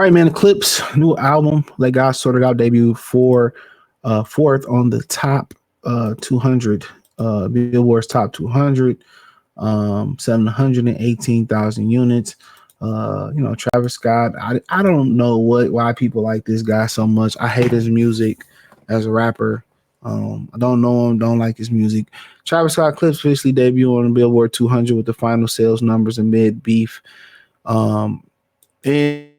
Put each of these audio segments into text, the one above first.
right, man. Clipse new album, Let God Sort It Out, debut for fourth on the top 200, Billboard's top 200, 718,000 units. Travis Scott. I don't know why people like this guy so much. I hate his music as a rapper. I don't know him, don't like his music. Travis Scott Clipse officially debuted on the Billboard 200 with the final sales numbers amid beef. When they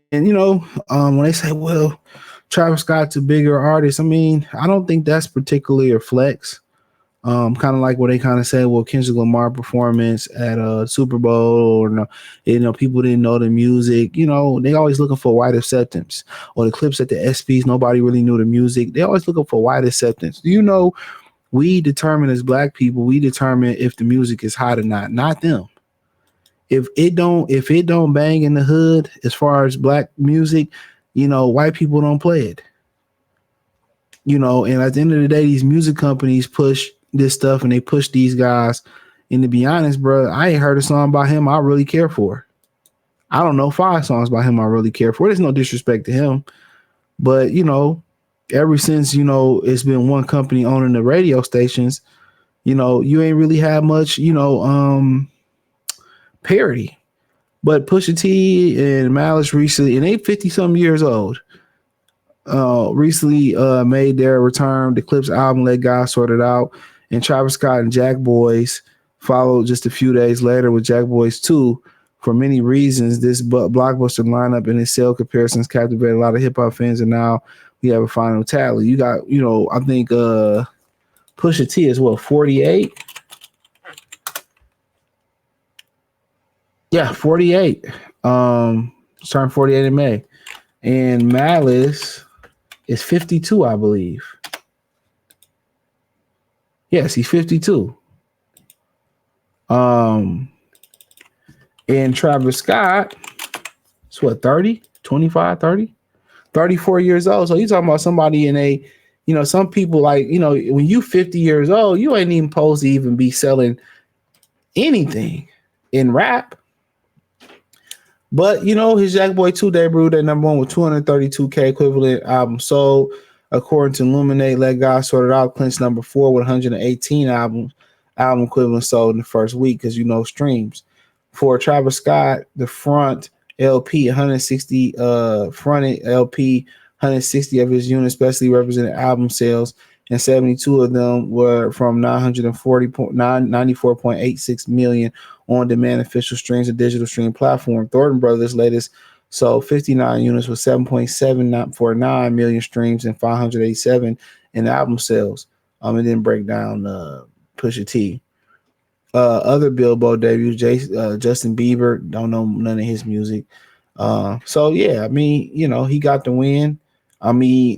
say, well, Travis Scott's a bigger artist, I mean, I don't think that's particularly a flex. Kind of like what they kind of say, well, Kendrick Lamar performance at a Super Bowl, or people didn't know the music. They always looking for white acceptance. Or the Clipse at the ESPYs, nobody really knew the music. They always looking for white acceptance. We determine as black people, we determine if the music is hot or not them. If it don't bang in the hood as far as black music, white people don't play it. And at the end of the day, these music companies push this stuff and they push these guys. And to be honest, bro, I ain't heard a song by him I really care for. I don't know 5 songs by him I really care for. There's no disrespect to him. But, ever since, it's been one company owning the radio stations, you ain't really had much, parody. But Pusha T and Malice recently, and they 50-something years old, recently made their return. The Clipse album, Let God Sort It Out, and Travis Scott and Jack Boys followed just a few days later with Jack Boys 2. For many reasons, this blockbuster lineup and its sale comparisons captivated a lot of hip-hop fans, and now we have a final tally. You got, I think Pusha T is 48? Yeah, 48. Starting 48 in May. And Malice is 52, I believe. Yes, he's 52. And Travis Scott is 30? 25, 30? 34 years old. So you're talking about somebody in some people when you 50 years old, you ain't even supposed to even be selling anything in rap. But, his Jack Boy 2 debuted at number 1 with 232K equivalent album sold. According to Illuminate, Let God Sort It Out clinched number 4 with 118 album equivalent sold in the first week because, streams. For Travis Scott, the front LP, 160 fronted LP, 160 of his units especially represented album sales, and 72 of them were from 94.86 million on-demand official streams and digital stream platform. Thornton Brothers latest sold 59 units with 7.749 million streams and 587 in album sales. It didn't break down Pusha T. Other Billboard debuts, Justin Bieber, don't know none of his music. He got the win.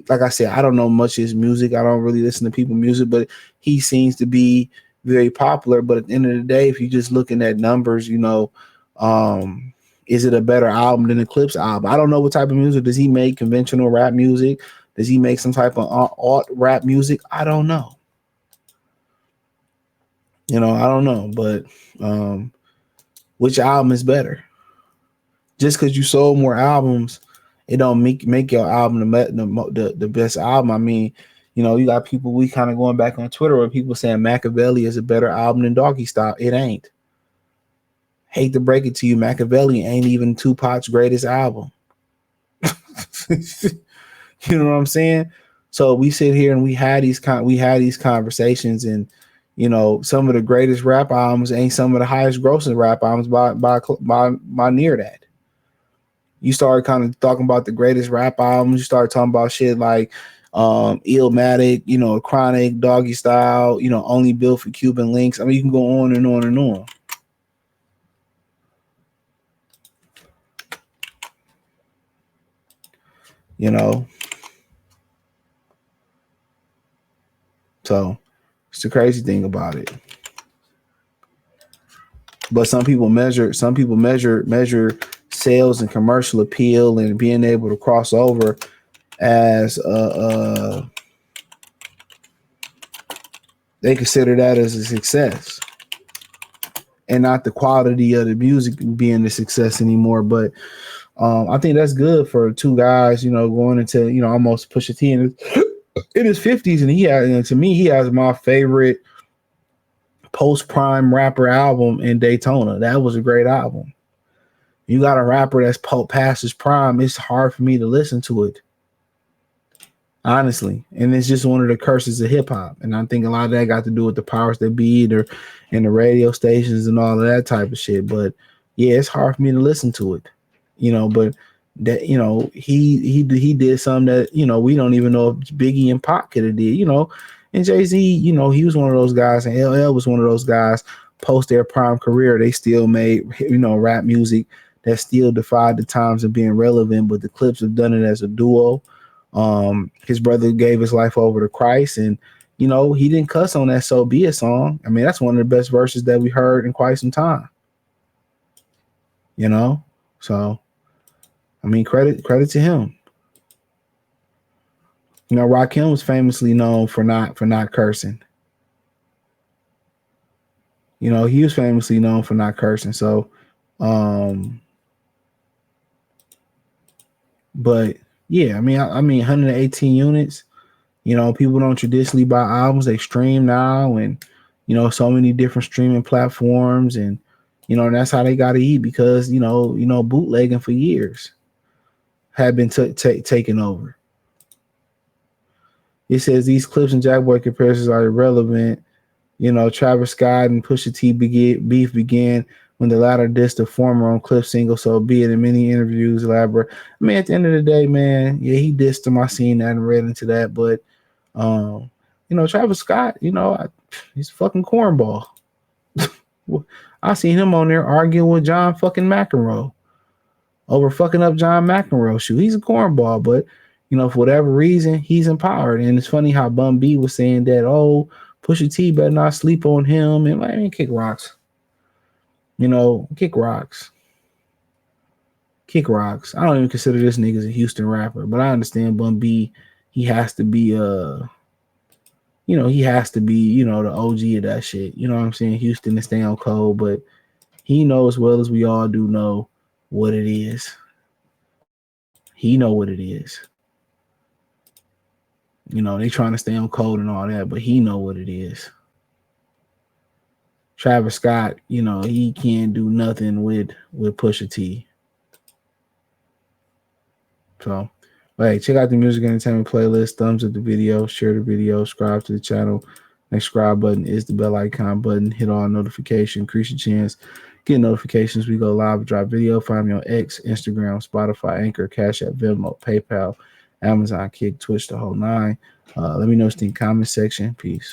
Like I said, I don't know much of his music. I don't really listen to people's music, but he seems to be very popular. But at the end of the day, if you're just looking at numbers, is it a better album than the Clipse album? I don't know what type of music. Does he make conventional rap music? Does he make some type of alt rap music? I don't know. I don't know. But which album is better? Just because you sold more albums, it don't make your album the best album. You got people, we kind of going back on Twitter where people saying Machiavelli is a better album than Doggy Style. It ain't. Hate to break it to you, Machiavelli ain't even Tupac's greatest album. You know what I'm saying? So we sit here and we had these conversations, and some of the greatest rap albums ain't some of the highest grossing rap albums by near that. You started kind of talking about the greatest rap albums. You started talking about shit like Illmatic, Chronic, Doggy Style, Only Built for Cuban Links. You can go on and on and on. So it's the crazy thing about it. But some people measure sales and commercial appeal and being able to cross over as they consider that as a success, and not the quality of the music being the success anymore. But I think that's good for two guys, going into, almost Pusha T in his 50s. And to me, he has my favorite post prime rapper album in Daytona. That was a great album. You got a rapper that's past his prime, it's hard for me to listen to it, honestly. And it's just one of the curses of hip hop. And I think a lot of that got to do with the powers that be and the radio stations and all of that type of shit. But yeah, it's hard for me to listen to it, but that, he did something that, we don't even know if Biggie and Pac could have did, and Jay-Z, he was one of those guys, and LL was one of those guys post their prime career. They still made, rap music that still defied the times of being relevant, but the Clipse have done it as a duo. His brother gave his life over to Christ, and he didn't cuss on that "So Be It" song. I mean, that's one of the best verses that we heard in quite some time. So I mean, credit to him. Rakim was famously known for not cursing. He was famously known for not cursing. So, but yeah, I mean, 118 units. People don't traditionally buy albums; they stream now, and so many different streaming platforms, and and that's how they got to eat, because bootlegging for years had been taken over. It says these Clipse and Jackboy comparisons are irrelevant. Travis Scott and Pusha T beef began when the latter dissed the former on Clipse single "So Be It" in many interviews. Elaborate. I mean, at the end of the day, man, yeah, he dissed him. I seen that and read into that, but Travis Scott, he's a fucking cornball. I seen him on there arguing with John fucking McEnroe over fucking up John McEnroe. Shoot, he's a cornball, but for whatever reason, he's empowered. And it's funny how Bun B was saying that, oh, Pusha T better not sleep on him. And I mean, kick rocks. Kick rocks. Kick rocks. I don't even consider this nigga a Houston rapper, but I understand Bun B, he has to be the OG of that shit. You know what I'm saying? Houston is staying cold, but he knows as well as we all do know what it is. He know what it is. They trying to stay on code and all that, but he know what it is. Travis Scott, he can't do nothing with Pusha T. So, hey, check out the music entertainment playlist. Thumbs up the video, share the video, subscribe to the channel. Next subscribe button is the bell icon button. Hit all notifications, increase your chance. Get notifications. We go live, drop video. Find me on X, Instagram, Spotify, Anchor, Cash App, Venmo, PayPal, Amazon, Kick, Twitch, the whole nine. Let me know in the comment section. Peace.